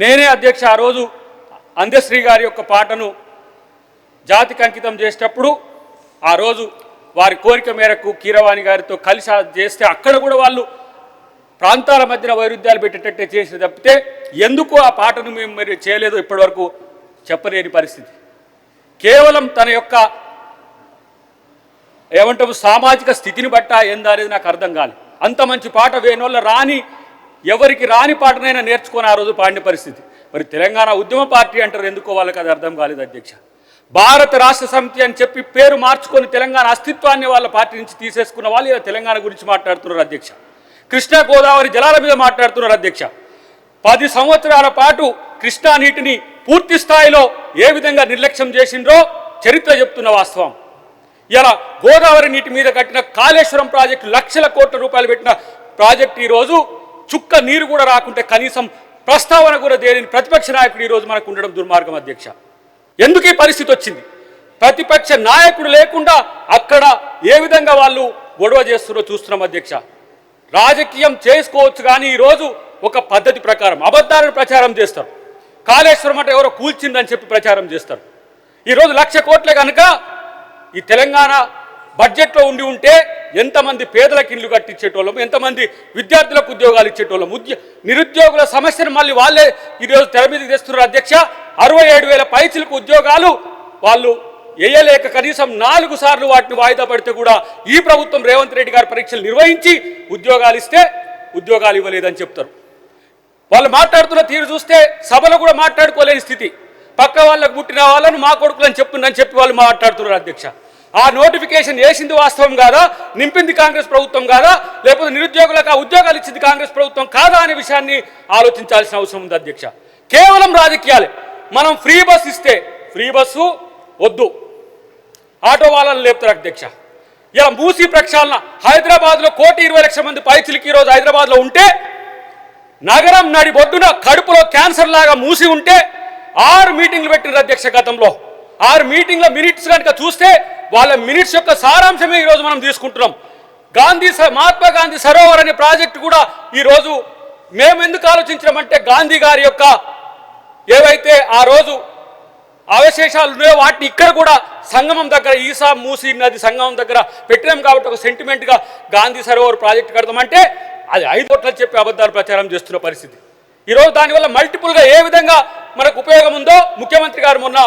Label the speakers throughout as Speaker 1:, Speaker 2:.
Speaker 1: నేనే అధ్యక్ష ఆ రోజు అందశ్రీ గారి యొక్క పాటను జాతికి అంకితం చేసేటప్పుడు ఆ రోజు వారి కోరిక మేరకు కీరవాణి గారితో కలిసి చేస్తే అక్కడ కూడా వాళ్ళు ప్రాంతాల మధ్యన వైరుధ్యాలు పెట్టేటట్టే చేసి తప్పితే ఎందుకు ఆ పాటను మేము మరి చేయలేదో ఇప్పటివరకు చెప్పలేని పరిస్థితి. కేవలం తన యొక్క ఏమంటాము సామాజిక స్థితిని బట్టా ఏందా అనేది నాకు అర్థం కాలేదు. అంత మంచి పాట వేణోళ్ళ రాని ఎవరికి రాని పాటనైనా నేర్చుకొని ఆ రోజు పాడిన పరిస్థితి. మరి తెలంగాణ ఉద్యమ పార్టీ అంటారు, ఎందుకో వాళ్ళకి అది అర్థం కాలేదు అధ్యక్ష. భారత రాష్ట్ర సమితి అని చెప్పి పేరు మార్చుకొని తెలంగాణ అస్తిత్వాన్ని వాళ్ళ పార్టీ నుంచి తీసేసుకున్న వాళ్ళు ఇలా తెలంగాణ గురించి మాట్లాడుతున్నారు అధ్యక్ష. కృష్ణా గోదావరి జలాల మీద మాట్లాడుతున్నారు అధ్యక్ష. 10 సంవత్సరాల పాటు కృష్ణా నీటిని పూర్తి స్థాయిలో ఏ విధంగా నిర్లక్ష్యం చేసిండ్రో చరిత్ర చెప్తున్న వాస్తవం. ఇలా గోదావరి నీటి మీద కట్టిన కాళేశ్వరం ప్రాజెక్టు లక్షల కోట్ల రూపాయలు పెట్టిన ప్రాజెక్టు ఈరోజు చుక్క నీరు కూడా రాకుంటే కనీసం ప్రస్తావన కూడా దేని ప్రతిపక్ష నాయకుడు ఈరోజు మనకు ఉండడం దుర్మార్గం అధ్యక్ష. ఎందుకు ఈ పరిస్థితి వచ్చింది? ప్రతిపక్ష నాయకుడు లేకుండా అక్కడ ఏ విధంగా వాళ్ళు గొడవ చేస్తున్నారో చూస్తున్నాం అధ్యక్ష. రాజకీయం చేసుకోవచ్చు కానీ ఈరోజు ఒక పద్ధతి ప్రకారం అబద్ధాలను ప్రచారం చేస్తారు. కాళేశ్వరం అంటే ఎవరో కూల్చిందని చెప్పి ప్రచారం చేస్తారు. ఈరోజు 1,00,000 కోట్లే కనుక ఈ తెలంగాణ బడ్జెట్లో ఉండి ఉంటే ఎంతమంది పేదలకు ఇల్లు కట్టించేటోళ్ళం, ఎంతమంది విద్యార్థులకు ఉద్యోగాలు ఇచ్చేటోళ్ళం. నిరుద్యోగుల సమస్యను మళ్ళీ వాళ్ళే ఈరోజు తెర మీదకి తెస్తున్నారు అధ్యక్ష. 67,000 పైచిలకు ఉద్యోగాలు వాళ్ళు వేయలేక కనీసం 4 సార్లు వాటిని వాయిదా పడితే కూడా ఈ ప్రభుత్వం రేవంత్ రెడ్డి గారి పరీక్షలు నిర్వహించి ఉద్యోగాలు ఇస్తే ఉద్యోగాలు ఇవ్వలేదని చెప్తారు. వాళ్ళు మాట్లాడుతున్న తీరు చూస్తే సభలో కూడా మాట్లాడుకోలేని స్థితి. పక్క వాళ్ళకు పుట్టిన వాళ్ళను మా కొడుకులని చెప్తుందని చెప్పి వాళ్ళు మాట్లాడుతున్నారు అధ్యక్ష. ఆ నోటిఫికేషన్ వేసింది వాస్తవం కాదా, నింపింది కాంగ్రెస్ ప్రభుత్వం కాదా, లేకపోతే నిరుద్యోగులకు ఆ ఉద్యోగాలు ఇచ్చింది కాంగ్రెస్ ప్రభుత్వం కాదా అనే విషయాన్ని ఆలోచించాల్సిన అవసరం ఉంది అధ్యక్ష. కేవలం రాజకీయాలే. మనం ఫ్రీ బస్ ఇస్తే ఫ్రీ బస్సు వద్దు, ఆటో వాళ్ళని లేపుతారు అధ్యక్ష. ఇలా మూసీ ప్రక్షాళన హైదరాబాద్లో 1,20,00,000 మంది పైచిలకి ఈరోజు హైదరాబాద్లో ఉంటే నగరం నడి బొడ్డున కడుపులో క్యాన్సర్ లాగా మూసి ఉంటే 6 మీటింగ్లు పెట్టిన అధ్యక్ష. గతంలో 6 మీటింగ్ల మినిట్స్ కనుక చూస్తే వాళ్ళ మినిట్స్ యొక్క సారాంశమే ఈరోజు మనం తీసుకుంటున్నాం. మహాత్మా గాంధీ సరోవర్ అనే ప్రాజెక్టు కూడా ఈరోజు మేము ఎందుకు ఆలోచించామంటే గాంధీ గారి యొక్క ఏవైతే ఆ రోజు అవశేషాలు ఉన్నాయో వాటిని ఇక్కడ కూడా సంగమం దగ్గర ఈసా మూసీ నది సంగమం దగ్గర పెట్టినాం కాబట్టి ఒక సెంటిమెంట్గా గాంధీ సరోవర్ ప్రాజెక్టు కడతామంటే అది 5 కోట్లు చెప్పి అబద్ధాలు ప్రచారం చేస్తున్న పరిస్థితి. ఈరోజు దానివల్ల మల్టిపుల్గా ఏ విధంగా మనకు ఉపయోగం ఉందో ముఖ్యమంత్రి గారు మొన్న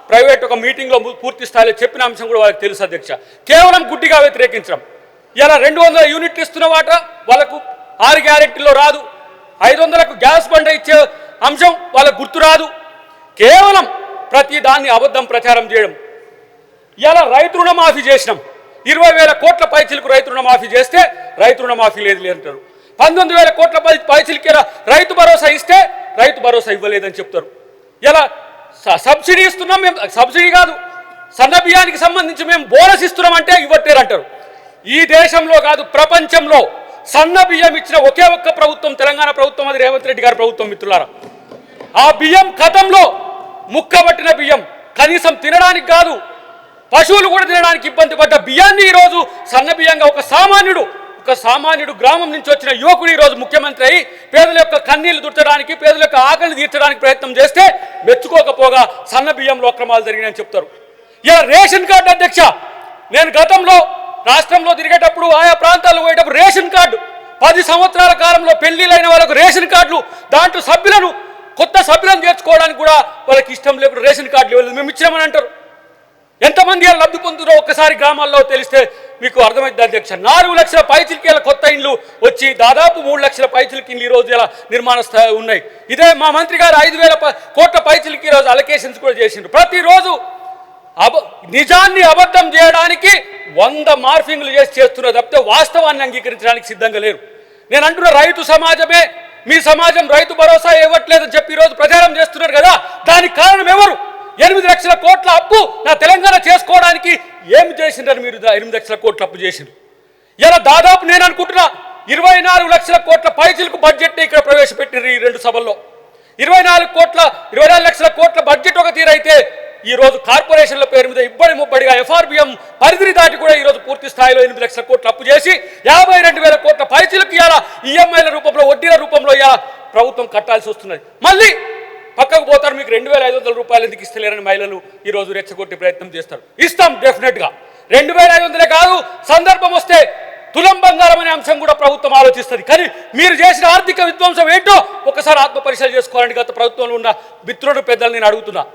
Speaker 1: ప్రైవేట్ ఒక మీటింగ్లో పూర్తి స్థాయిలో చెప్పిన అంశం కూడా వాళ్ళకి తెలుసు అధ్యక్ష. కేవలం గుడ్డిగా వ్యతిరేకించడం. ఇలా 200 యూనిట్లు ఇస్తున్న వాట వాళ్ళకు 6 గ్యారెంటీలో రాదు. 500కు గ్యాస్ బండ ఇచ్చే అంశం వాళ్ళకు గుర్తు రాదు. కేవలం ప్రతి దాన్ని అబద్ధం ప్రచారం చేయడం. ఇలా రైతు రుణమాఫీ చేసినాం. 20,000 కోట్ల పైచిలకు రైతు రుణమాఫీ చేస్తే రైతు రుణమాఫీ లేదు అంటారు. 19,000 కోట్ల పైచిలకి రైతు భరోసా ఇస్తే రైతు భరోసా ఇవ్వలేదని చెప్తారు. ఇలా సబ్సిడీ ఇస్తున్నాం, మేము సబ్సిడీ కాదు సన్న బియ్యానికి సంబంధించి మేము బోనస్ ఇస్తున్నామంటే ఇవ్వట్లేరు అంటారు. ఈ దేశంలో కాదు ప్రపంచంలో సన్న బియ్యం ఇచ్చిన ఒకే ఒక్క ప్రభుత్వం తెలంగాణ ప్రభుత్వం, అది రేవంత్ రెడ్డి గారి ప్రభుత్వం. మిత్రులారా, ఆ బియ్యం గతంలో ముక్కబట్టిన బియ్యం కనీసం తినడానికి కాదు పశువులు కూడా తినడానికి ఇబ్బంది పడ్డ బియ్యాన్ని ఈరోజు సన్న బియ్యంగా ఒక సామాన్యుడు గ్రామం నుంచి వచ్చిన యువకుడు ఈరోజు ముఖ్యమంత్రి అయి పేదల యొక్క కన్నీళ్లు దుర్చడానికి, పేదల యొక్క ఆకలిని తీర్చడానికి ప్రయత్నం చేస్తే మెచ్చుకోకపోగా సన్న బియ్యంలో అక్రమాలు జరిగినాయని చెప్తారు. ఇలా రేషన్ కార్డు అధ్యక్ష, నేను గతంలో రాష్ట్రంలో తిరిగేటప్పుడు ఆయా ప్రాంతాల్లో పోయేటప్పుడు రేషన్ కార్డు 10 సంవత్సరాల కాలంలో పెళ్లిళ్ళైన వాళ్ళకు రేషన్ కార్డులు, దాంట్లో కొత్త సభ్యులను చేర్చుకోవడానికి కూడా వాళ్ళకి ఇష్టం లేకుండా రేషన్ కార్డులు ఇవ్వలేదు, మేము ఇచ్చామని అంటారు. ఎంతమంది లబ్ధి పొందుతారో ఒక్కసారి గ్రామాల్లో తెలిస్తే మీకు అర్థమైంది అధ్యక్ష. 4 లక్షల పైచిలకి కొత్త ఇండ్లు వచ్చి దాదాపు 3 లక్షల పైచిలకి ఇండ్లు ఈరోజు ఇలా నిర్మాణ స్థాయి ఉన్నాయి. ఇదే మా మంత్రి గారు 5,000 కోట్ల పైచిలకి ఈరోజు అలొకేషన్స్ కూడా చేసిండ్రు. ప్రతిరోజు నిజాన్ని అబద్ధం చేయడానికి 100 మార్ఫింగ్లు చేస్తున్నారు తప్పితే వాస్తవాన్ని అంగీకరించడానికి సిద్ధంగా లేరు. నేను అంటున్న రైతు సమాజమే, మీ సమాజం రైతు భరోసా ఇవ్వట్లేదని చెప్పి ఈరోజు ప్రచారం చేస్తున్నారు కదా, దానికి కారణం ఎవరు? 8 లక్షల కోట్ల అప్పు నా తెలంగాణ చేసుకోవడానికి ఏమి చేసిండ్రని మీరు 8 లక్షల కోట్ల అప్పు చేసిండ్రు. ఇలా దాదాపు నేను అనుకుంటున్నా 24 లక్షల కోట్ల పైచిలకు బడ్జెట్ని ఇక్కడ ప్రవేశపెట్టిండ్రు ఈ 2 సభల్లో. 24 లక్షల కోట్ల బడ్జెట్ ఒక తీరైతే ఈరోజు కార్పొరేషన్ల పేరు మీద ఇబ్బడి ముబ్బడిగా ఎఫ్ఆర్బిఎం పరిధిని దాటి కూడా ఈరోజు పూర్తి స్థాయిలో 8 లక్షల కోట్ల అప్పు చేసి 52,000 కోట్ల పైచిలకు ఇవాళ ఈఎంఐల రూపంలో, వడ్డీల రూపంలో ఇవాళ ప్రభుత్వం కట్టాల్సి వస్తున్నది. మళ్ళీ పక్కకు పోతారు, మీకు 2500 రూపాయలు ఎందుకు ఇస్తలేరని మహిళలు ఈరోజు రెచ్చగొట్టే ప్రయత్నం చేస్తారు. ఇస్తాం డెఫినెట్గా. 2500 కాదు, సందర్భం వస్తే తులం బంగారం అనే అంశం కూడా ప్రభుత్వం ఆలోచిస్తుంది. కానీ మీరు చేసిన ఆర్థిక విధ్వంసం ఏంటో ఒకసారి ఆత్మపరిశీలన చేసుకోవాలని గత ప్రభుత్వంలో ఉన్న మిత్రుడు పెద్దలు నేను అడుగుతున్నా.